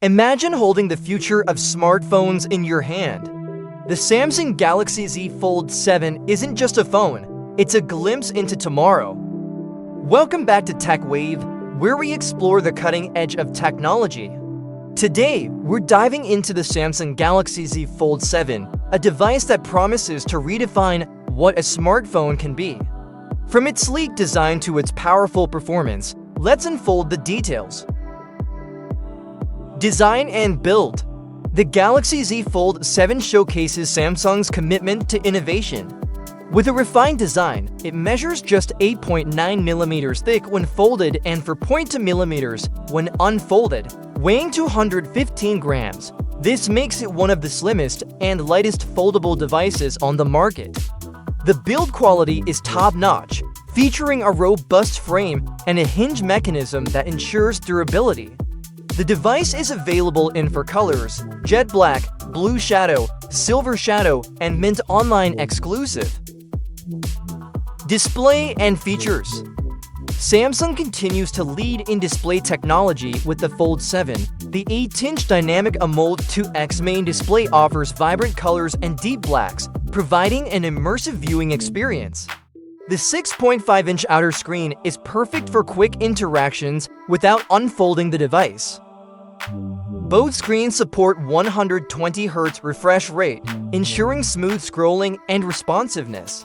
Imagine holding the future of smartphones in your hand. The Samsung Galaxy Z Fold 7 isn't just a phone, it's a glimpse into tomorrow. Welcome back to Tech Wave, where we explore the cutting edge of technology. Today, we're diving into the Samsung Galaxy Z Fold 7, a device that promises to redefine what a smartphone can be. From its sleek design to its powerful performance, let's unfold the details. Design and build. The Galaxy Z Fold 7 showcases Samsung's commitment to innovation. With a refined design, it measures just 8.9mm thick when folded and 4.2mm when unfolded, weighing 215 grams. This makes it one of the slimmest and lightest foldable devices on the market. The build quality is top-notch, featuring a robust frame and a hinge mechanism that ensures durability. The device is available in four colors: jet black, blue shadow, silver shadow, and mint online exclusive. Display and features. Samsung continues to lead in display technology with the Fold 7. The 8-inch Dynamic AMOLED 2X main display offers vibrant colors and deep blacks, providing an immersive viewing experience. The 6.5-inch outer screen is perfect for quick interactions without unfolding the device. Both screens support 120Hz refresh rate, ensuring smooth scrolling and responsiveness.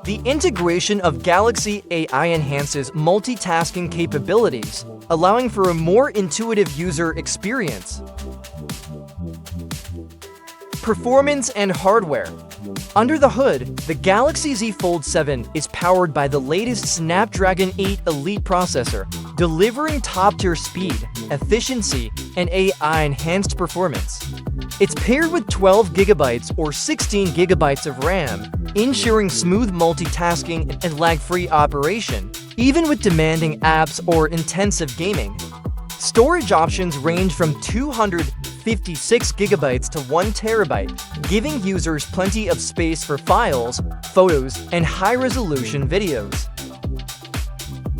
The integration of Galaxy AI enhances multitasking capabilities, allowing for a more intuitive user experience. Performance and hardware. Under the hood, the Galaxy Z Fold 7 is powered by the latest Snapdragon 8 Elite processor, delivering top-tier speed, efficiency, and AI-enhanced performance. It's paired with 12GB or 16GB of RAM, ensuring smooth multitasking and lag-free operation, even with demanding apps or intensive gaming. Storage options range from 256GB to 1TB, giving users plenty of space for files, photos, and high-resolution videos.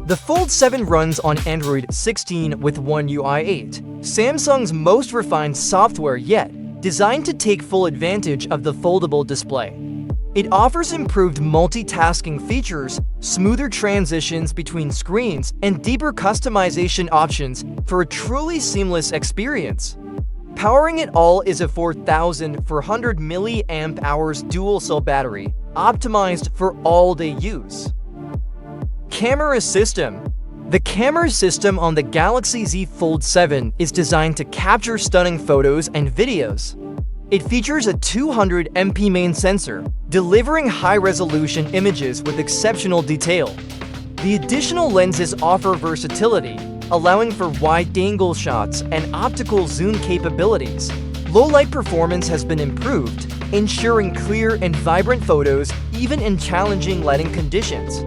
The Fold 7 runs on Android 16 with One UI 8, Samsung's most refined software yet, designed to take full advantage of the foldable display. It offers improved multitasking features, smoother transitions between screens, and deeper customization options for a truly seamless experience. Powering it all is a 4,400 mAh dual-cell battery, optimized for all-day use. Camera system. The camera system on the Galaxy Z Fold 7 is designed to capture stunning photos and videos. It features a 200MP main sensor, delivering high-resolution images with exceptional detail. The additional lenses offer versatility, allowing for wide-angle shots and optical zoom capabilities. Low-light performance has been improved, ensuring clear and vibrant photos even in challenging lighting conditions.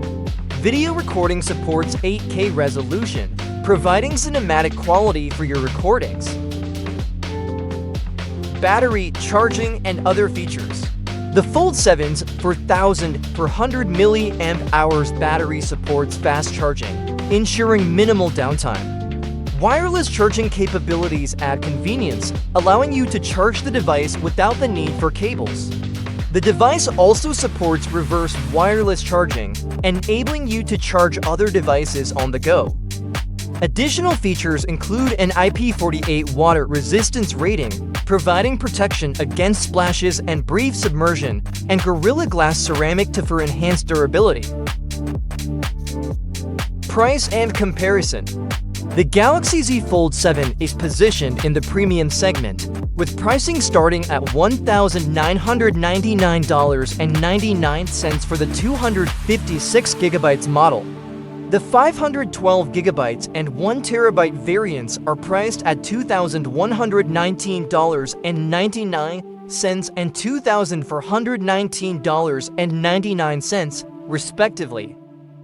Video recording supports 8K resolution, providing cinematic quality for your recordings. Battery, charging, and other features. The Fold 7's 4,400 mAh battery supports fast charging, ensuring minimal downtime. Wireless charging capabilities add convenience, allowing you to charge the device without the need for cables. The device also supports reverse wireless charging, enabling you to charge other devices on the go. Additional features include an IP48 water resistance rating, providing protection against splashes and brief submersion, and Gorilla Glass ceramic for enhanced durability. Price and comparison. The Galaxy Z Fold 7 is positioned in the premium segment, with pricing starting at $1,999.99 for the 256GB model. The 512GB and 1TB variants are priced at $2,119.99 and $2,419.99, respectively.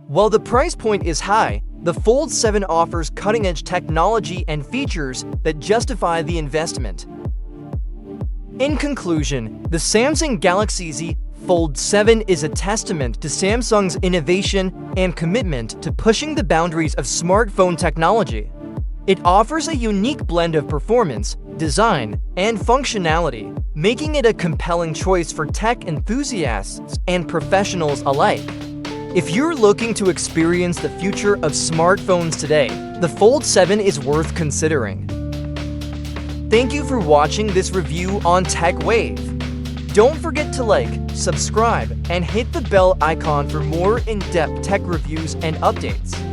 While the price point is high, the Fold 7 offers cutting-edge technology and features that justify the investment. In conclusion, the Samsung Galaxy Z Fold 7 is a testament to Samsung's innovation and commitment to pushing the boundaries of smartphone technology. It offers a unique blend of performance, design, and functionality, making it a compelling choice for tech enthusiasts and professionals alike. If you're looking to experience the future of smartphones today, the Fold 7 is worth considering. Thank you for watching this review on TechWave. Don't forget to like, subscribe, and hit the bell icon for more in-depth tech reviews and updates.